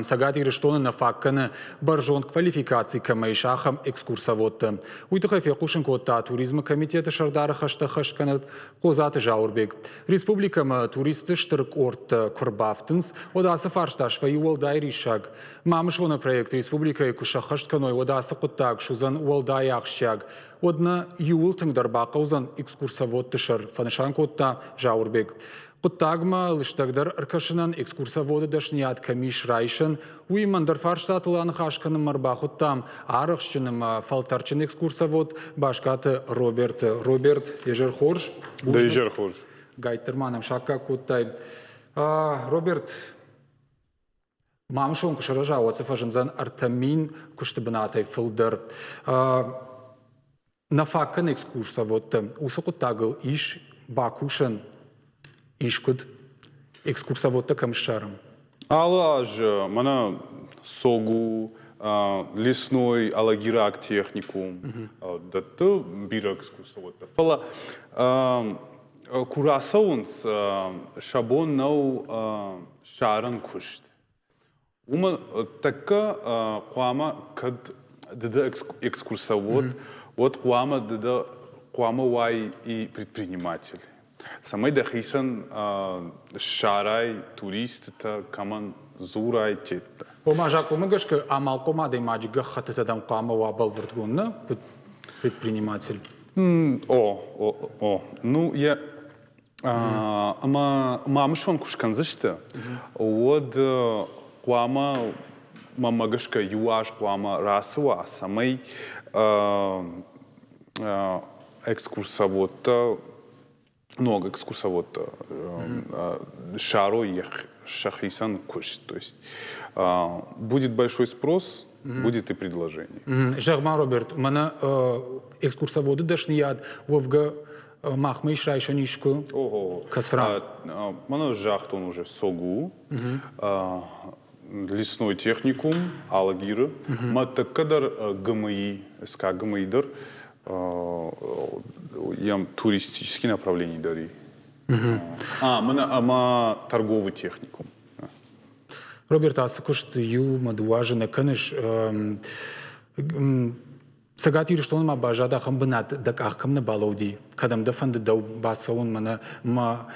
Сагати рештона на факкана баржон квалификации камайшахам экскурсоводта. Уйтыха фекушин котта туризма комитета шардара хашта хашканат козаты жаурбек. Республикама туристы штырк орт курбафтынс одасы фаршташ вай уолдай ришаг. Мамышона проект республика екуша хаштканой одасы куттаг шузан уолдай ахшаг. Одна юл тыңдарбақа узан экскурсоводты шар фанышан котта жаурбек. Құттағыма лыштағдар ұрқашынан экскурсоводы дашният камиш райшын, уймандар фарштатыланы қашқаны марбақыттам арықшыным фалтарчын экскурсовод башқаты Роберт. Роберт, ежер хорж? Да, ежер хорж. Гайтырманым шаққа құттай. Роберт, мамышон күшіра жауатсы фажынзан артамин күштібінатай фылдар. Нафаққан экскурсоводты, усы құттағыл иш бакушын ишкуд экскурсоводта камшаром. Алаж, мана согу, лесной алагирак техникум, да то бира экскурсоводта. Фала курасаунс шабон нау шаран кушт. Ума така куама кад дада экскурсовод, вот куама дада куама вай и предприниматель. Самый дахисан шарай туристта каман зурай тетта. Ома жакума гашка амалкома да имаджига хататадам куама вабал вертгунна предприниматель. Ну я мамышон кушканзышта. Вот куама мамагашка юаш куама расуа самый экскурсоводта. Много экскурсовод шару шахисан куш. То есть будет большой спрос, будет и предложение. Жагма Роберт, мана экскурсоводы дашнияд вовга махмей шрайшанишку касра. Мана жахтон уже согу, лесной техникум, алагир, матакадар ГМИ, СК ГМИдер. Ям туристические направления дари. Ама торговый техникум. Роберт, аз кушт ю мадуажа на канеш сагати рештон ма бажада хам бнат дак ахкам на балоди. Кадам дафанд дау басаун мана ма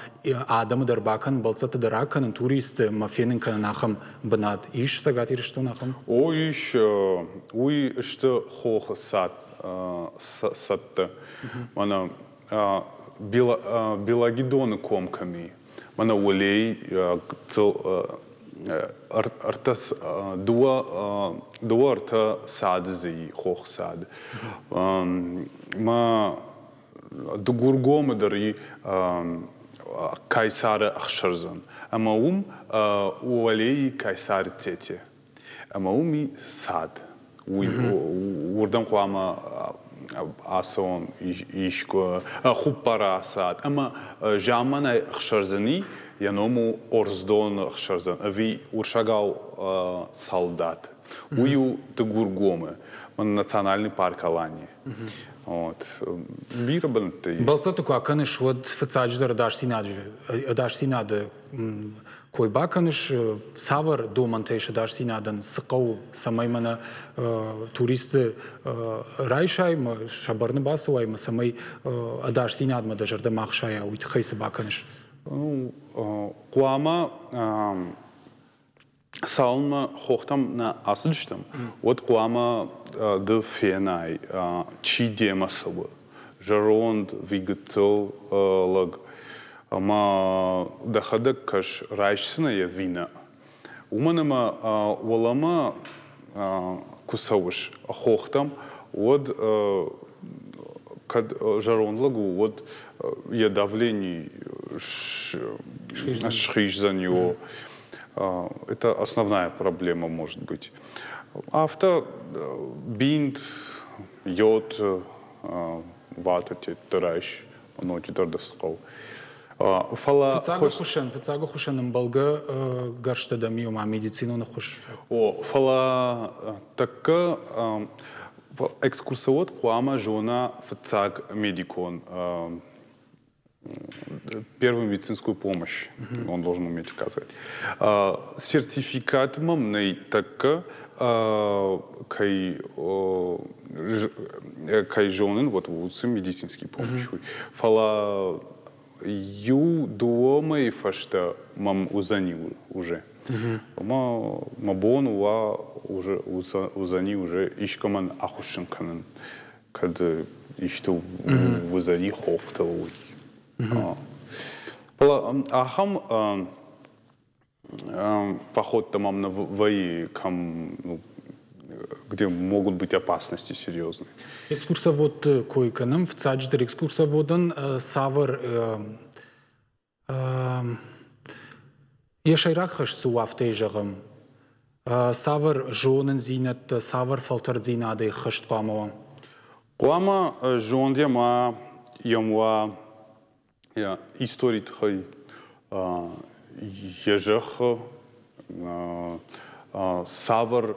адам дарбакан балцата даракан турист ма фенен кан нахам бнат. Иш сагати рештон ахам? О иш уй что хох сад. Сатта, мана белагидоны комками, мана улей артас дуа арта сад зей хох сад, ма дугургомы дари кайсары ахшарзан, ама улей кайсары тете, ама уми сад. Урдам куама асон ишко хуппарасат, ама жамана хшарзани яному орздон хшарзан, ави уршагал солдат, ую тагургомы, он национальный парк Алании. Вот. Балцата куаканыш вот фацадждар дашсинады кой баканыш савар до монтейша дашсинадан сыкау самаймана туристы райшайма шабарны басывайма самай адашсинадма дажарда махшая уйтхайсы баканыш. Куама салма хохтам на асыштам. Вот куама de фенай чи демасова. Жаронд вигател лаг. Ама дахадак каш райшсына я вина. Уманама валама кусавыш хохтам. Вот кад жаронд лагу вот я давление шхиш за него. Это основная проблема может быть. Авто, бинт, йод, вата, тараш, ночи тардовскал. Фала. Фацага хушен балга гаршта миома медицину на хуш. Фала така экскурсовод куама жона фацаг медикон. первую медицинскую помощь он должен уметь оказывать. Сертификат мамный такка кай жонын вот вуцы медицинский помощь. Фала ю дома и фашта мам узани уже. Мабон уа уже узани уже ишкаман ахушинканын. Kad işte узани хофталуй. Ахам поход там на вои, где могут быть опасности серьезные. Экскурсовод койканым в цадждер экскурсоводын савыр ешайрак хаш суафтей жағым. Савыр жонын зинет, савыр фалтар зинады хашт қамуа. Қуама жонде ма ямуа историт хай ежах савыр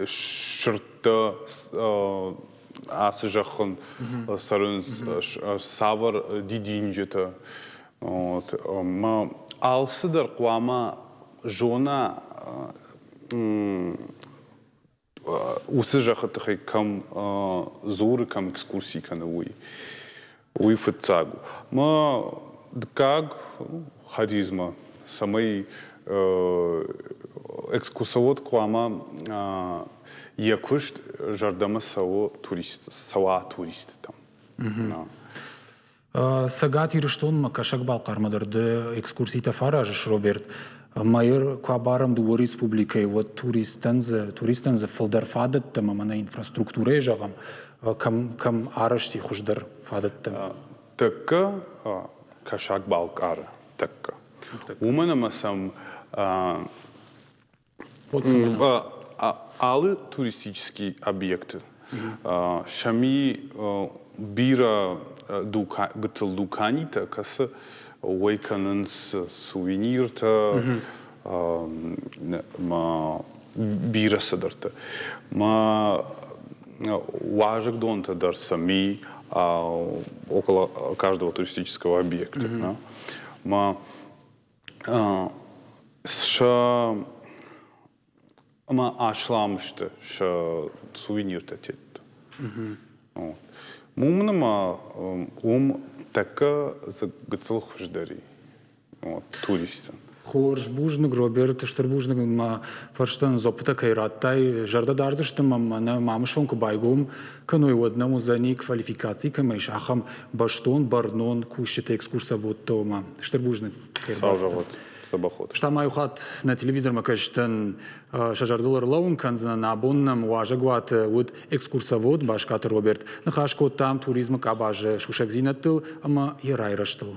шыртты асы жақын сарын савыр дидин жеті. Алсыдыр қуама жона усы жақыты кам зуры кам экскурсии кана уй фыцагу. Ма дкаг харизма самый экскурсовод куама якушт жардама сава турист там. Сагат ирштон макашак балқармадырды экскурсита фаражыш Роберт. Майыр квабарам ду республикой вот туристензе фылдар фадетті мамана инфраструктуре жағам кам арышти хуждар фадетті. Такка кашак балқары такка. Умана масам алы туристические объекты. Шами бира гытыл дуканита касы Уэйканенс сувенирта, бира садарта. Ма важек донта дар сами около каждого туристического объекта. Ма ашламшта ша сувенирта тетта. Мумнама така за гыцыл хуждари, туристан. Хорж бужнык Роберт штырбужнык ма фарштан зопта кайраттай жарда дарзыштым мамана мамшонку байгум каной одна музани квалификации камайш ахам баштон барнон кушите экскурсовод тома штырбужнык Савжавод сабахот. Штамай ухат на телевизор макаштан шажардылар лаун канзна на абоннам важагват вот экскурсовод башкат Роберт нахашко там туризма кабаже шушак зинаттыл ама ярайраштыл.